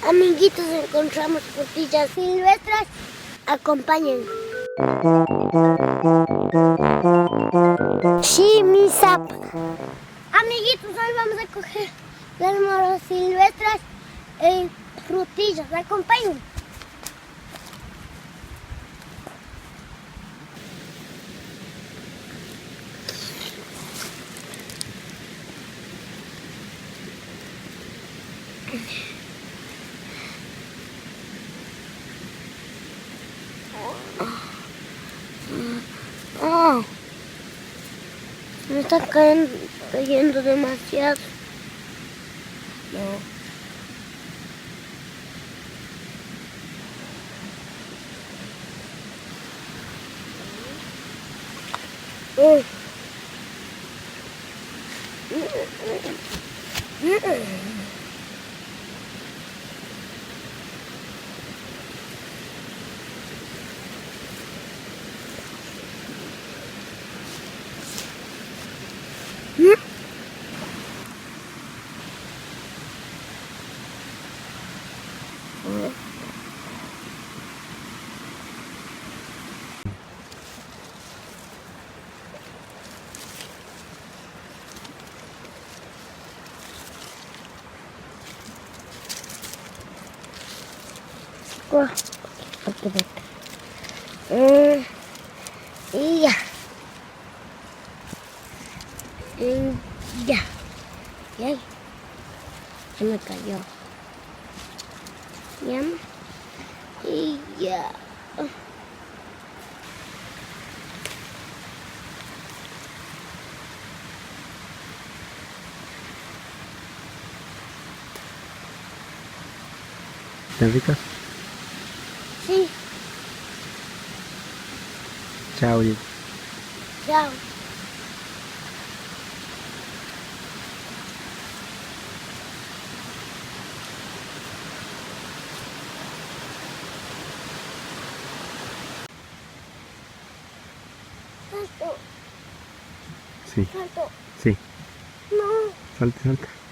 Amiguitos, encontramos frutillas silvestres. Acompañen. Sí, mi sap. Amiguitos, hoy vamos a coger las moras silvestres y frutillas. Acompañen. Oh, me está cayendo demasiado. No. Y ya. Ya. Ya. Se me cayó. Ya. Y ya. ¿Están ricas? Sí. Chao, Diego. Chao. Salto. Sí. Salto. Sí. No. Salta, salta.